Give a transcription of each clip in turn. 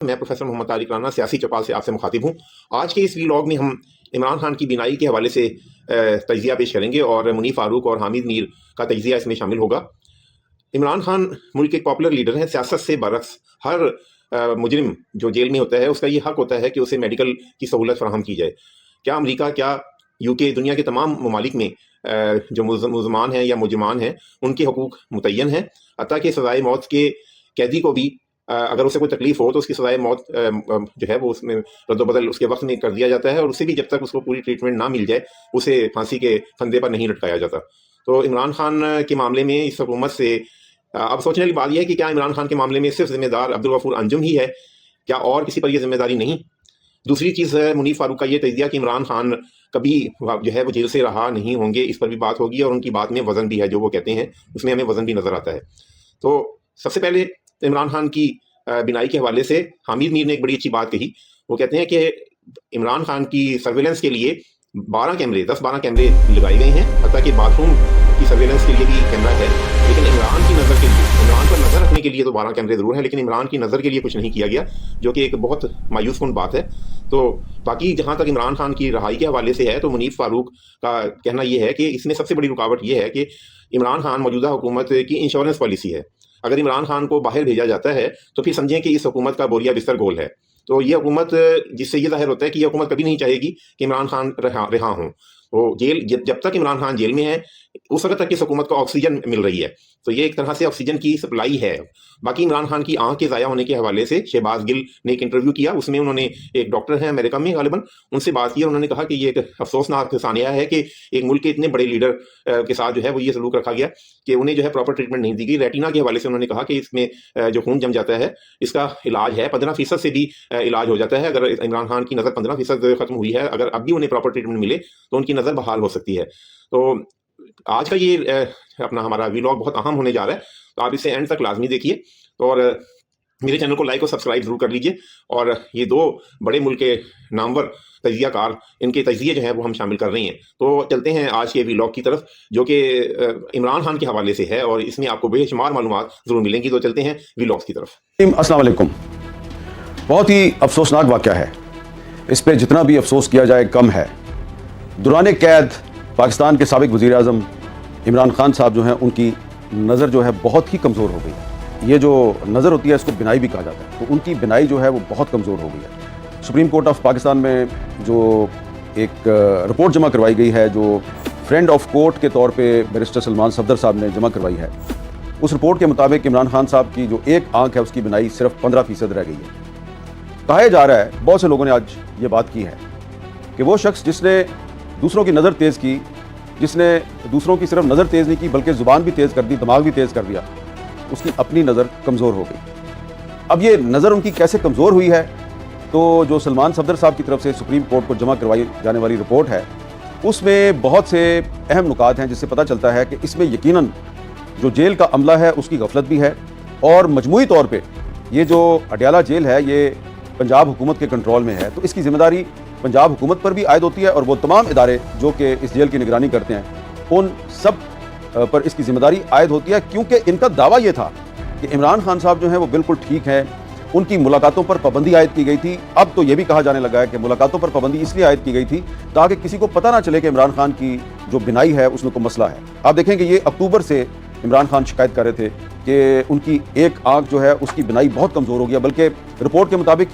मैं प्रोफेसर मोहम्मद तारिक राना सियासी चौपाल से आपसे मुखातिब हूँ। आज के इस व्लॉग में हम इमरान खान की बिनाई के हवाले से तजिया पेश करेंगे और मुनीर फारूक और हामिद मीर का तजिया इसमें शामिल होगा। इमरान खान मुल्क के एक पॉपुलर लीडर हैं। सियासत से बरक्स हर मुजरिम जो जेल में होता है उसका ये हक होता है कि उसे मेडिकल की सहूलत फराहम की जाए। क्या अमरीका, क्या यूके, दुनिया के तमाम ममालिक में जो मुलजमान हैं या मुजमान हैं उनके हकूक मुतय्यन हैं। हत्ता कि सज़ाए मौत के कैदी को भी अगर उसे कोई तकलीफ हो तो उसकी सज़ाए मौत जो है वो उसमें रद्दोबदल उसके वक्त में कर दिया जाता है और उसे भी जब तक उसको पूरी ट्रीटमेंट ना मिल जाए उसे फांसी के फंदे पर नहीं लटकाया जाता। तो इमरान खान के मामले में इस हुकूमत से अब सोचने की बात यह है कि क्या इमरान खान के मामले में सिर्फ जिम्मेदार अब्दुल गफूर अंजुम ही है, क्या और किसी पर यह जिम्मेदारी नहीं? दूसरी चीज़ है मुनीर फारूक का ये तजिया कि इमरान खान कभी जो है वो जेल से रहा नहीं होंगे, इस पर भी बात होगी और उनकी बात में वज़न भी है, जो वो कहते हैं उसमें हमें वज़न भी नज़र आता है। तो सबसे पहले इमरान खान की बिनाई के हवाले से हामिद मीर ने एक बड़ी अच्छी बात कही। वो कहते हैं कि इमरान खान की सर्वेलेंस के लिए 10-12 कैमरे लगाए गए हैं, हत्ता कि बाथरूम की सर्वेलेंस के लिए भी कैमरा है, लेकिन इमरान की नज़र के लिए, इमरान पर नज़र रखने के लिए तो 12 कैमरे ज़रूर हैं, लेकिन इमरान की नज़र के लिए कुछ नहीं किया गया, जो कि एक बहुत मायूस कुन बात है। तो बाकी जहाँ तक इमरान खान की रहाई के हवाले से है तो मुनीर फारूक का कहना यह है कि इसमें सबसे बड़ी रुकावट यह है कि इमरान खान मौजूदा हुकूमत की इंश्योरेंस पॉलिसी है। अगर इमरान खान को बाहर भेजा जाता है तो फिर समझें कि इस हुकूमत का बोरिया बिस्तर गोल है। तो ये हुकूमत, जिससे ये जाहिर होता है कि ये हुकूमत कभी नहीं चाहेगी कि इमरान खान रिहा हों। वो जेल जब तक इमरान खान जेल में है उस वक्त तक इस हुकूमत को ऑक्सीजन मिल रही है, तो ये एक तरह से ऑक्सीजन की सप्लाई है। बाकी इमरान खान की आंख के ज़ाया होने के हवाले से शहबाज गिल ने एक इंटरव्यू किया, उसमें उन्होंने, एक डॉक्टर हैं अमेरिका में गालिबन, उनसे बात की और उन्होंने कहा कि ये एक अफसोसनाक सानिया है कि एक मुल्क के इतने बड़े लीडर के साथ जो है वो ये सलूक रखा गया कि उन्हें जो है प्रॉपर ट्रीटमेंट नहीं दी गई। रेटिना के हवाले से उन्होंने कहा कि इसमें जो खून जम जाता है इसका इलाज है, 15% से भी इलाज हो जाता है। अगर इमरान खान की नज़र 15% खत्म हुई है, अगर अब भी उन्हें प्रॉपर ट्रीटमेंट मिले तो उनकी नज़र बहाल हो सकती है। तो आज का ये अपना हमारा व्लॉग बहुत अहम होने जा रहा है, तो आप इसे एंड तक लाजमी देखिए और मेरे चैनल को लाइक और सब्सक्राइब जरूर कर लीजिए। और ये दो बड़े मुल्क के नामवर तजियाकार, इनके तजिए जो है वो हम शामिल कर रहे हैं। तो चलते हैं आज के व्लॉग की तरफ, जो कि इमरान खान के हवाले से है और इसमें आपको बेशुमार मालूमात ज़रूर मिलेंगी। तो चलते हैं व्लॉग्स की तरफ। अस्सलाम वालेकुम। बहुत ही अफसोसनाक वाक़या है, इस पर जितना भी अफसोस किया जाए कम है। दौरान कैद पाकिस्तान के साबिक वज़ीर आज़म इमरान खान साहब जो हैं उनकी नज़र जो है बहुत ही कमज़ोर हो गई। ये जो नज़र होती है इसको बिनाई भी कहा जाता है, तो उनकी बिनाई जो है वो बहुत कमज़ोर हो गई है। सुप्रीम कोर्ट ऑफ पाकिस्तान में जो एक रिपोर्ट जमा करवाई गई है, जो फ्रेंड ऑफ कोर्ट के तौर पे बैरिस्टर सलमान सफदर साहब ने जमा करवाई है, उस रिपोर्ट के मुताबिक इमरान खान साहब की जो एक आंख है उसकी बिनाई सिर्फ 15% रह गई है। कहा जा रहा है, बहुत से लोगों ने आज ये बात की है कि वो शख्स जिसने दूसरों की नज़र तेज़ की, जिसने दूसरों की सिर्फ नज़र तेज़ नहीं की बल्कि ज़ुबान भी तेज़ कर दी, दिमाग भी तेज़ कर दिया, उसकी अपनी नज़र कमज़ोर हो गई। अब ये नज़र उनकी कैसे कमज़ोर हुई है, तो जो सलमान सफदर साहब की तरफ से सुप्रीम कोर्ट को जमा करवाई जाने वाली रिपोर्ट है उसमें बहुत से अहम नुकात हैं, जिससे पता चलता है कि इसमें यकीनन जो जेल का अमला है उसकी गफलत भी है और मजमूई तौर पर ये जो अडयाला जेल है ये पंजाब हुकूमत के कंट्रोल में है, तो इसकी जिम्मेदारी पंजाब हुकूमत पर भी आयद होती है और वो तमाम इदारे जो कि इस जेल की निगरानी करते हैं उन सब पर इसकी जिम्मेदारी आयद होती है। क्योंकि इनका दावा ये था कि इमरान खान साहब जो हैं वो बिल्कुल ठीक हैं, उनकी मुलाकातों पर पाबंदी आयद की गई थी। अब तो ये भी कहा जाने लगा है कि मुलाकातों पर पाबंदी इसलिए आयद की गई थी ताकि किसी को पता ना चले कि इमरान खान की जो बिनाई है उसमें कोई मसला है। आप देखेंगे ये अक्टूबर से इमरान खान शिकायत कर रहे थे कि उनकी एक आंख जो है उसकी बिनाई बहुत कमज़ोर हो गया, बल्कि रिपोर्ट के मुताबिक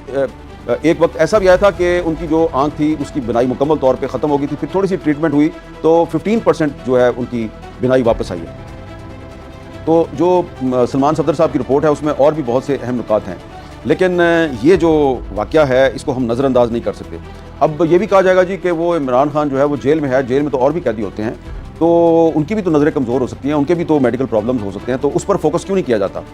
एक वक्त ऐसा भी आया था कि उनकी जो आंख थी उसकी बिनाई मुकम्मल तौर पे ख़त्म हो गई थी, फिर थोड़ी सी ट्रीटमेंट हुई तो 15% जो है उनकी बिनाई वापस आई है। तो जो सलमान सफदर साहब की रिपोर्ट है उसमें और भी बहुत से अहम नुकात हैं, लेकिन ये जो वाक़या है इसको हम नज़रअंदाज नहीं कर सकते। अब ये भी कहा जाएगा जी कि वो इमरान खान जो है वो जेल में है, जेल में तो और भी कैदी होते हैं, तो उनकी भी तो नज़रें कमज़ोर हो सकती हैं, उनके भी तो मेडिकल प्रॉब्लम्स हो सकते हैं, तो उस पर फोकस क्यों नहीं किया जाता?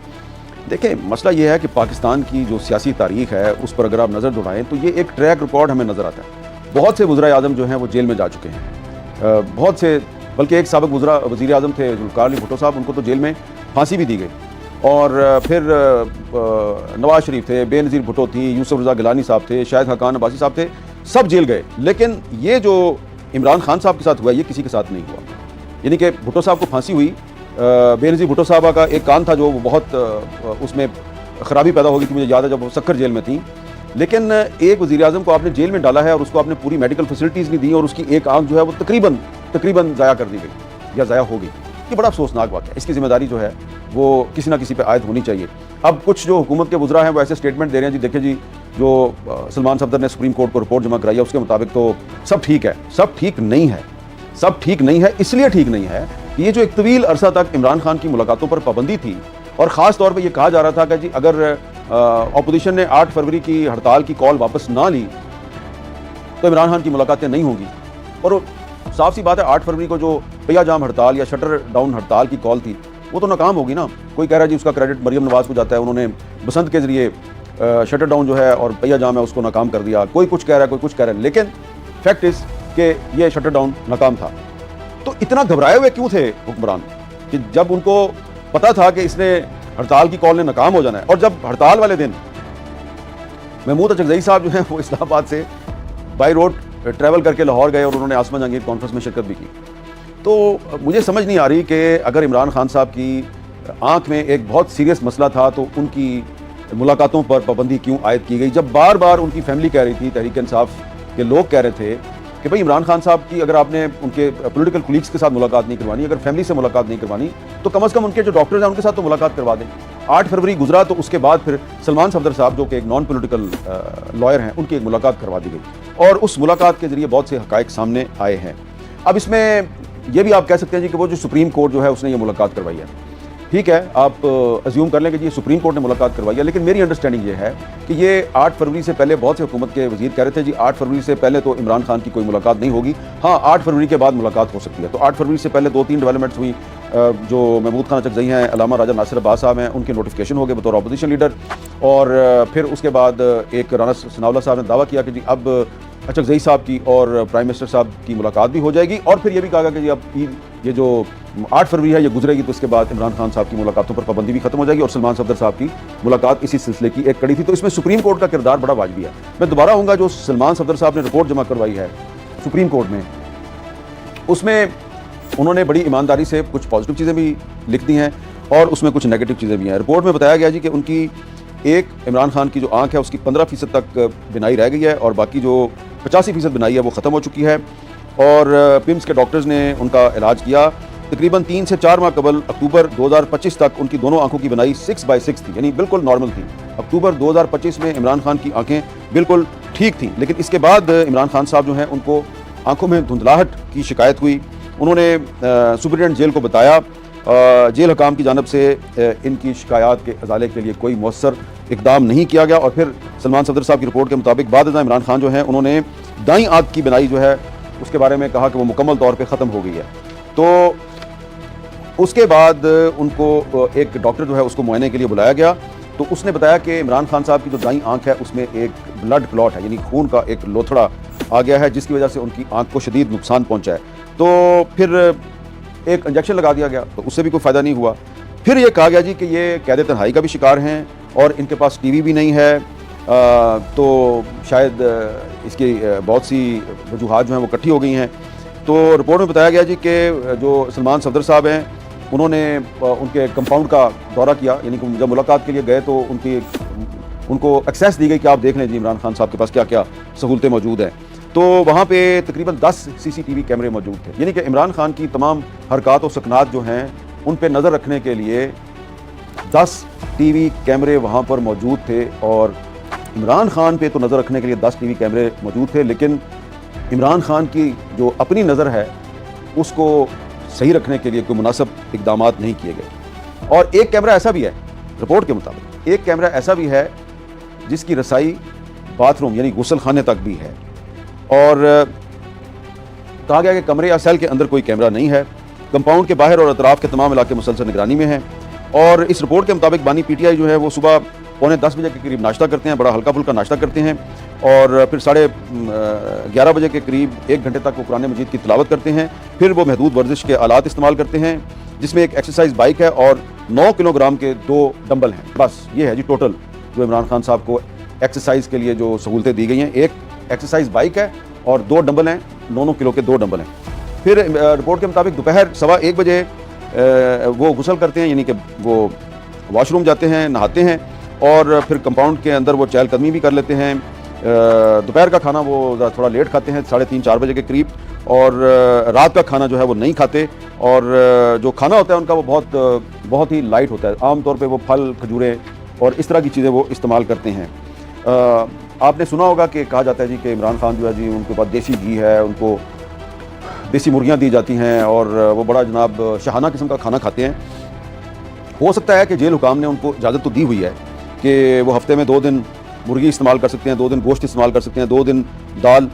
देखिए, मसला ये है कि पाकिस्तान की जो सियासी तारीख़ है उस पर अगर आप नज़र दौड़ाएँ तो ये एक ट्रैक रिकॉर्ड हमें नज़र आता है। बहुत से वज़ीर आज़म जो हैं वो जेल में जा चुके हैं, बहुत से, बल्कि एक साबिक वज़ीर आज़म थे जुल्फ़िकार अली भुट्टो साहब, उनको तो जेल में फांसी भी दी गई। और फिर नवाज शरीफ थे, बेनज़ीर भुट्टो थी, यूसुफ रज़ा गिलानी साहब थे, शाहिद खाकान अब्बासी साहब थे, सब जेल गए। लेकिन ये जो इमरान खान साहब के साथ हुआ ये किसी के साथ नहीं हुआ। यानी कि भुट्टो साहब को फांसी हुई, बेनज़ीर भुट्टो साहब का एक कान था जो वो बहुत उसमें ख़राबी पैदा होगी थी, मुझे याद है जब वो सक्कर जेल में थी। लेकिन एक वज़ीर-ए-आज़म को आपने जेल में डाला है और उसको आपने पूरी मेडिकल फैसिलिटीज़ नहीं दी और उसकी एक आँख जो है वो तकरीबन ज़ाया कर दी गई या ज़ाया हो गई। ये बड़ा अफसोसनाक बात है। इसकी ज़िम्मेदारी जो है वो किसी ना किसी पे आयद होनी चाहिए। अब कुछ जो हुकूमत के वज़रा हैं वो ऐसे स्टेटमेंट दे रहे हैं, जी देखिए जी जो सलमान सफदर ने सुप्रीम कोर्ट को रिपोर्ट जमा कराई है उसके मुताबिक तो सब ठीक है। सब ठीक नहीं है। सब ठीक नहीं है, इसलिए ठीक नहीं है कि ये जो एक तवील अरसा तक इमरान खान की मुलाकातों पर पाबंदी थी और ख़ास तौर पर यह कहा जा रहा था कि जी अगर अपोजिशन ने 8 फरवरी की हड़ताल की कॉल वापस ना ली तो इमरान खान की मुलाकातें नहीं होंगी। और साफ सी बात है 8 फरवरी को जो पहिया जाम हड़ताल या शटर डाउन हड़ताल की कॉल थी वो तो नाकाम होगी ना। कोई कह रहा है जी उसका क्रेडिट मरियम नवाज़ को जाता है, उन्होंने बसंत के ज़रिए शटर डाउन जो है और पहिया जाम है उसको नाकाम कर दिया। कोई कुछ कह रहा है, कोई कुछ कह रहा है, लेकिन फैक्ट इज़ कि ये शटर डाउन नाकाम था। तो इतना घबराए हुए क्यों थे हुक्मरान कि जब उनको पता था कि इसने हड़ताल की कॉल ने नाकाम हो जाना है। और जब हड़ताल वाले दिन महमूद अचकज़ई साहब जो हैं वो इस्लामाबाद से बाई रोड ट्रैवल करके लाहौर गए और उन्होंने आसमा जहांगीर कॉन्फ्रेंस में शिरकत भी की। तो मुझे समझ नहीं आ रही कि अगर इमरान खान साहब की आंख में एक बहुत सीरियस मसला था तो उनकी मुलाकातों पर पाबंदी क्यों आयद की गई, जब बार बार उनकी फैमिली कह रही थी, तहरीक इंसाफ के लोग कह रहे थे कि भाई इमरान खान साहब की अगर आपने उनके पॉलिटिकल कुलीग्स के साथ मुलाकात नहीं करवानी, अगर फैमिली से मुलाकात नहीं करवानी तो कम से कम उनके जो डॉक्टर्स हैं उनके साथ तो मुलाकात करवा दें। 8 फरवरी गुजरा तो उसके बाद फिर सलमान सफदर साहब जो कि एक नॉन पॉलिटिकल लॉयर हैं उनकी एक मुलाकात करवा दी गई और उस मुलाकात के जरिए बहुत से हक़ाइक़ सामने आए हैं। अब इसमें यह भी आप कह सकते हैं जी कि वो जो सुप्रीम कोर्ट जो है उसने ये मुलाकात करवाई है, ठीक है, आप अज्यूम कर लें कि ये सुप्रीम कोर्ट ने मुलाकात करवाई है, लेकिन मेरी अंडरस्टैंडिंग ये है कि ये 8 फरवरी से पहले बहुत से हुकूमत के वज़ीर कह रहे थे जी 8 फरवरी से पहले तो इमरान खान की कोई मुलाकात नहीं होगी, हाँ 8 फरवरी के बाद मुलाकात हो सकती है। तो 8 फरवरी से पहले 2-3 डेवलपमेंट्स हुई, जो महमूद खान अचकज़ई हैं, अल्लामा राजा नासिर अब्बास साहब हैं, उनके नोटिफिकेशन हो गए बतौर अपोजिशन लीडर। और फिर उसके बाद एक राना सनाउल्लाह साहब ने दावा किया कि जी अब अचकज़ई साहब की और प्राइम मिनिस्टर साहब की मुलाकात भी हो जाएगी। और फिर ये भी कहा कि जी अब ये जो 8 फरवरी है ये गुजरेगी तो उसके बाद इमरान खान साहब की मुलाकातों पर पाबंदी भी खत्म हो जाएगी और सलमान सफदर साहब की मुलाकात इसी सिलसिले की एक कड़ी थी। तो इसमें सुप्रीम कोर्ट का किरदार बड़ा वाजिबी है। मैं दोबारा आऊँगा, जो सलमान सफदर साहब ने रिपोर्ट जमा करवाई है सुप्रीम कोर्ट में, उसमें उन्होंने बड़ी ईमानदारी से कुछ पॉजिटिव चीज़ें भी लिख दी हैं और उसमें कुछ नेगेटिव चीज़ें भी हैं। रिपोर्ट में बताया गया जी कि उनकी एक इमरान खान की जो आँख है उसकी 15% तक बिनाई रह गई है और बाकी जो 85% बिनाई है वो ख़त्म हो चुकी है। और पिम्स के डॉक्टर्स ने उनका इलाज किया। तकरीबन 3 से 4 माह कबल अक्टूबर 2025 तक उनकी दोनों आंखों की बनाई 6/6 थी, यानी बिल्कुल नॉर्मल थी। अक्टूबर 2025 में इमरान खान की आंखें बिल्कुल ठीक थीं, लेकिन इसके बाद इमरान खान साहब जो हैं उनको आंखों में धुंधलाहट की शिकायत हुई। उन्होंने सुपरिटेंडेंट जेल को बताया, जेल हकाम की जानब से इनकी शिकायत के अजाले के लिए कोई मौसर इकदाम नहीं किया गया। और फिर सलमान सफदर साहब की रिपोर्ट के मुताबिक बाद इमरान खान जो हैं उन्होंने दाईं आंख की बनाई जो है उसके बारे में कहा कि वो मुकम्मल तौर पे ख़त्म हो गई है। तो उसके बाद उनको एक डॉक्टर जो है उसको मुआयने के लिए बुलाया गया तो उसने बताया कि इमरान खान साहब की जो दाईं आंख है उसमें एक ब्लड क्लॉट है, यानी खून का एक लोथड़ा आ गया है जिसकी वजह से उनकी आंख को शदीद नुकसान पहुंचा है। तो फिर एक इंजेक्शन लगा दिया गया तो उससे भी कोई फ़ायदा नहीं हुआ। फिर ये कहा गया जी कि ये कैद तन्हाई का भी शिकार हैं और इनके पास टीवी भी नहीं है, तो शायद इसकी बहुत सी वजूहात जो हैं वो इकट्ठी हो गई हैं। तो रिपोर्ट में बताया गया जी कि जो सलमान सफदर साहब हैं उन्होंने उनके कंपाउंड का दौरा किया, यानी कि जब मुलाकात के लिए गए तो उनको एक्सेस दी गई कि आप देख लें जी इमरान खान साहब के पास क्या क्या सहूलतें मौजूद हैं। तो वहाँ पे तकरीबन 10 CCTV कैमरे मौजूद थे, यानी कि इमरान खान की तमाम हरकत और सकनात जो हैं उन पे नज़र रखने के लिए 10 TV कैमरे वहाँ पर मौजूद थे। और इमरान खान पे तो नज़र रखने के लिए 10 TV कैमरे मौजूद थे, लेकिन इमरान खान की जो अपनी नज़र है उसको सही रखने के लिए कोई मुनासिब इक़दाम नहीं किए गए। और एक कैमरा ऐसा भी है, रिपोर्ट के मुताबिक एक कैमरा ऐसा भी है जिसकी रसाई बाथरूम यानी गुसल खाने तक भी है। और कहा गया कि कमरे या सेल के अंदर कोई कैमरा नहीं है, कंपाउंड के बाहर और अतराफ़ के तमाम इलाके मुसलसल निगरानी में हैं। और इस रिपोर्ट के मुताबिक बानी PTI जो है वो सुबह 9:45 बजे के करीब नाश्ता करते हैं, बड़ा हल्का फुल्का नाश्ता करते हैं और फिर 11:30 बजे के करीब 1 घंटे तक वो कुरान मजीद की तिलावत करते हैं। फिर वो महदूद वर्जिश के आलात इस्तेमाल करते हैं जिसमें एक एक्सरसाइज बाइक है और 9 किलोग्राम के 2 डंबल हैं। बस ये है जी टोटल जो इमरान खान साहब को एक्सरसाइज के लिए जो सहूलतें दी गई हैं। एक एक्सरसाइज बाइक है और 2 डंबल हैं, 9 किलो के 2 डंबल हैं। फिर रिपोर्ट के मुताबिक दोपहर 1:15 बजे वो गुसल करते हैं, यानी कि वो वॉशरूम जाते हैं, नहाते हैं और फिर कंपाउंड के अंदर वो चहलकदमी भी कर लेते हैं। दोपहर का खाना वो थोड़ा लेट खाते हैं, 3:30-4 बजे के करीब, और रात का खाना जो है वो नहीं खाते, और जो खाना होता है उनका वो बहुत ही लाइट होता है। आमतौर पे वो फल, खजूरें और इस तरह की चीज़ें वो इस्तेमाल करते हैं। आपने सुना होगा कि कहा जाता है जी कि इमरान खान जो है जी उनके पास देसी घी है, उनको देसी मुर्गियाँ दी जाती हैं और वो बड़ा जनाब शाहाना किस्म का खाना खाते हैं। हो सकता है कि जेल हुकाम ने उनको इजाज़त तो दी हुई है कि वो हफ्ते में 2 दिन मुर्गी इस्तेमाल कर सकते हैं, 2 दिन गोश्त इस्तेमाल कर सकते हैं, 2 दिन दाल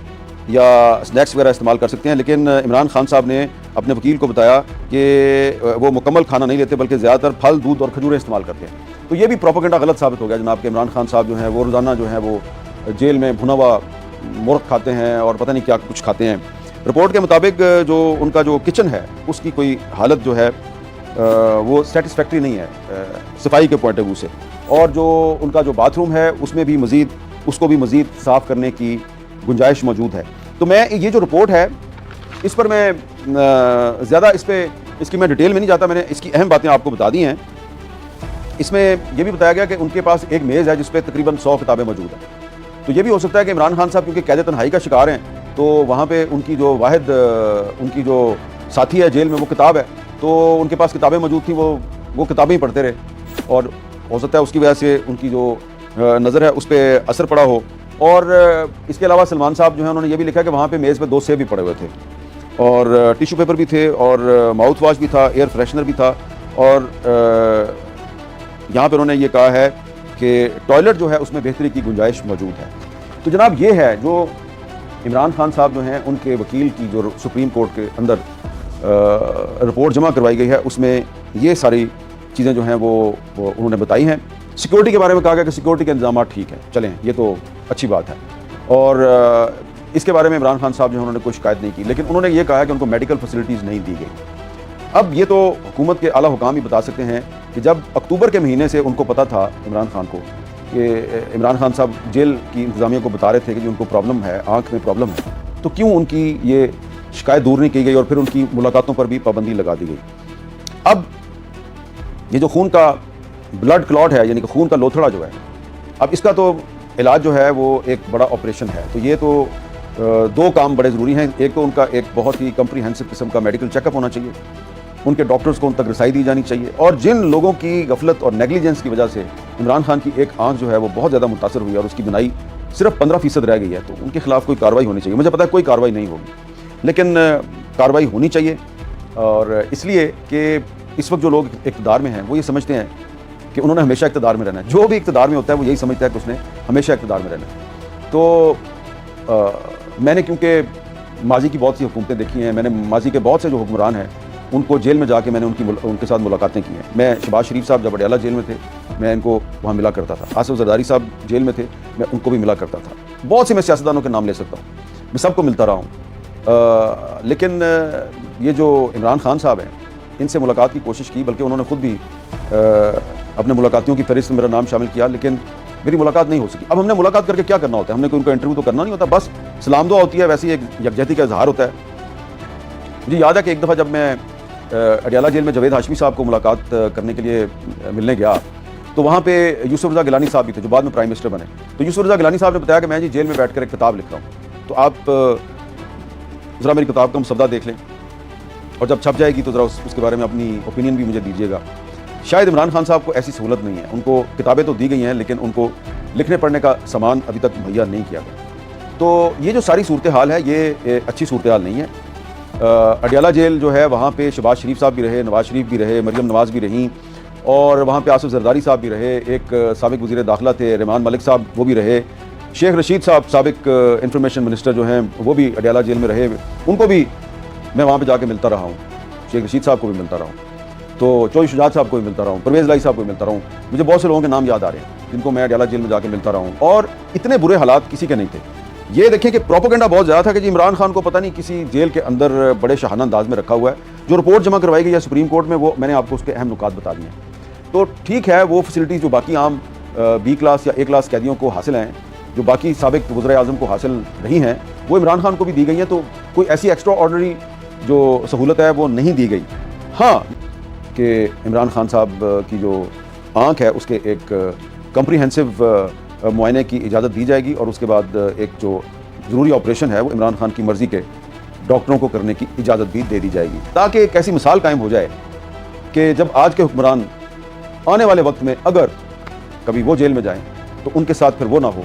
या स्नैक्स वगैरह इस्तेमाल कर सकते हैं, लेकिन इमरान खान साहब ने अपने वकील को बताया कि वो मुकम्मल खाना नहीं लेते बल्कि ज़्यादातर फल, दूध और खजूरें इस्तेमाल करते हैं। तो ये भी प्रोपेगेंडा गलत साबित हो गया जनाब कि इमरान खान साहब जो हैं वो रोज़ाना जो है वो जेल में भुना हुआ मुर्ग खाते हैं और पता नहीं क्या कुछ खाते हैं। रिपोर्ट के मुताबिक जो उनका जो किचन है उसकी कोई हालत जो है वो सेटिस्फैक्ट्री नहीं है सफाई के पॉइंट ऑफ व्यू से, और जो उनका जो बाथरूम है उसमें भी उसको भी मज़ीद साफ़ करने की गुंजाइश मौजूद है। तो मैं ये जो रिपोर्ट है इस पर मैं ज़्यादा इसकी मैं डिटेल में नहीं जाता, मैंने इसकी अहम बातें आपको बता दी हैं। इसमें यह भी बताया गया कि उनके पास एक मेज़ है जिस पर तकरीबन 100 किताबें मौजूद हैं। तो ये भी हो सकता है कि इमरान खान साहब क्योंकि कैद तन्हाई का शिकार हैं, तो वहाँ पे उनकी उनकी जो साथी है जेल में वो किताब है, तो उनके पास किताबें मौजूद थी, वो किताबें ही पढ़ते रहे, और हो सकता है उसकी वजह से उनकी जो नज़र है उस पर असर पड़ा हो। और इसके अलावा सलमान साहब जो है उन्होंने ये भी लिखा कि वहाँ पे मेज़ पे 2 सेब भी पड़े हुए थे, और टिश्यू पेपर भी थे, और माउथ वॉश भी था, एयर फ्रेशनर भी था, और यहाँ पे उन्होंने ये कहा है कि टॉयलेट जो है उसमें बेहतरी की गुंजाइश मौजूद है। तो जनाब ये है जो इमरान खान साहब जो हैं उनके वकील की जो सुप्रीम कोर्ट के अंदर रिपोर्ट जमा करवाई गई है उसमें ये सारी चीज़ें जो हैं वो उन्होंने बताई हैं। सिक्योरिटी के बारे में कहा गया कि सिक्योरिटी के इंतजाम ठीक हैं, चलें ये तो अच्छी बात है, और इसके बारे में इमरान खान साहब जो है उन्होंने कोई शिकायत नहीं की, लेकिन उन्होंने ये कहा कि उनको मेडिकल फैसिलिटीज़ नहीं दी गई। अब ये तो हुकूमत के आला हुकाम ही बता सकते हैं कि जब अक्टूबर के महीने से उनको पता था इमरान खान को कि इमरान खान साहब जेल की इंतज़ामिया को बता रहे थे कि उनको प्रॉब्लम है, आँख में प्रॉब्लम है, तो क्यों उनकी ये शिकायत दूर नहीं की गई और फिर उनकी मुलाकातों पर भी पाबंदी लगा दी गई। अब ये जो खून का ब्लड क्लॉट है, यानी कि खून का लोथड़ा जो है, अब इसका तो इलाज जो है वो एक बड़ा ऑपरेशन है। तो ये तो 2 काम बड़े ज़रूरी हैं। एक तो उनका एक बहुत ही कम्प्रीहेंसिव किस्म का मेडिकल चेकअप होना चाहिए, उनके डॉक्टर्स को उन तक रसाई दी जानी चाहिए, और जिन लोगों की गफलत और नेग्लिजेंस की वजह से इमरान खान की एक आंख जो है वो बहुत ज़्यादा मुतासर हुई और उसकी बिनाई सिर्फ 15% रह गई है, तो उनके खिलाफ कोई कार्रवाई होनी चाहिए। मुझे पता है कोई कार्रवाई नहीं होगी, लेकिन कार्रवाई होनी चाहिए, और इसलिए कि इस वक्त जो लोग इक़्तिदार में हैं वो ये समझते हैं कि उन्होंने हमेशा इक़्तिदार में रहना है। जो भी इक़्तिदार में होता है वो यही समझता है कि उसने हमेशा इक़्तिदार में रहना है। तो मैंने क्योंकि माजी की बहुत सी हुकूमतें देखी हैं, मैंने माजी के बहुत से जो हुक्मरान हैं उनको जेल में जाके मैंने उनके साथ मुलाकातें की हैं। मैं शहबाज शरीफ साहब जब अडयाला जेल में थे मैं इनको वहाँ मिला करता था, आसिफ जरदारी साहब जेल में थे मैं उनको भी मिला करता था, बहुत से मैं सियासतदानों के नाम ले सकता हूँ, मैं सबको मिलता रहा हूँ। लेकिन ये जो इमरान खान साहब हैं इनसे मुलाकात की कोशिश की, बल्कि उन्होंने ख़ुद भी अपने मुलाकातियों की फहरिस्त में मेरा नाम शामिल किया, लेकिन मेरी मुलाकात नहीं हो सकी। अब हमने मुलाकात करके क्या करना होता है, हमने कोई उनका इंटरव्यू तो करना नहीं होता, बस सलाम दुआ होती है, वैसे ही एक यकजहती का इजहार होता है। मुझे याद है कि एक दफ़ा जब मैं अडयाला जेल में जावेद हाशमी साहब को मुलाकात करने के लिए मिलने गया, तो वहाँ पे यूसुफ रज़ा गिलानी साहब भी थे जो बाद में प्राइम मिनिस्टर बने। तो यूसुफ रज़ा गिलानी साहब ने बताया कि मैं जी जेल में बैठकर एक किताब लिख रहा हूँ, तो आप ज़रा मेरी किताब का मुसद्दा देख लें, और जब छप जाएगी तो ज़रा उसके बारे में अपनी ओपिनियन भी मुझे दीजिएगा। शायद इमरान खान साहब को ऐसी सहूलत नहीं है, उनको किताबें तो दी गई हैं लेकिन उनको लिखने पढ़ने का सामान अभी तक मुहैया नहीं किया गया। तो ये जो सारी सूरत हाल है ये अच्छी सूरत हाल नहीं है। अडयाला जेल जो है वहाँ पे शहबाज शरीफ साहब भी रहे, नवाज शरीफ भी रहे, मरियम नवाज़ भी रहीं, और वहाँ पे आसिफ जरदारी साहब भी रहे, एक साबिक वज़ीर दाखिला थे रहमान मलिक साहब वो भी रहे, शेख रशीद साहब साबिक इंफॉर्मेशन मिनिस्टर जो हैं वो भी अडयाला जेल में रहे, उनको भी मैं वहाँ पे जाके मिलता रहा हूँ, शेख रशीद साहब को भी मिलता रहा हूँ, तो चौधरी शुजात साहब को भी मिलता रहा हूँ, परवेज़ लाई साहब को भी मिलता रहा हूँ। मुझे बहुत से लोगों के नाम याद आ रहे हैं जिनको मैं अडयाला जेल में जाके मिलता रहा हूँ, और इतने बुरे हालात किसी के नहीं थे। ये देखें कि प्रोपेगेंडा बहुत ज़्यादा था कि जी इमरान खान को पता नहीं किसी जेल के अंदर बड़े शाहाना अंदाज में रखा हुआ है। जो रिपोर्ट जमा करवाई गई है सुप्रीम कोर्ट में वो मैंने आपको उसके अहम नुकात बता दिए हैं। तो ठीक है, वो फैसिलिटीज़ जो बाकी आम B क्लास या A क्लास कैदियों को हासिल हैं, जो बाकी साबिक वज़ीर आज़म को हासिल रही हैं, वो इमरान खान को भी दी गई हैं। तो कोई ऐसी एक्स्ट्रा ऑर्डनरी जो सहूलत है वो नहीं दी गई। हाँ कि इमरान खान साहब की जो आँख है उसके एक कम्प्रीहेंसिव मुआयने की इजाज़त दी जाएगी और उसके बाद एक जो ज़रूरी ऑपरेशन है वो इमरान खान की मर्ज़ी के डॉक्टरों को करने की इजाज़त भी दे दी जाएगी, ताकि एक ऐसी मिसाल कायम हो जाए कि जब आज के हुक्मरान आने वाले वक्त में अगर कभी वो जेल में जाएं तो उनके साथ फिर वो ना हो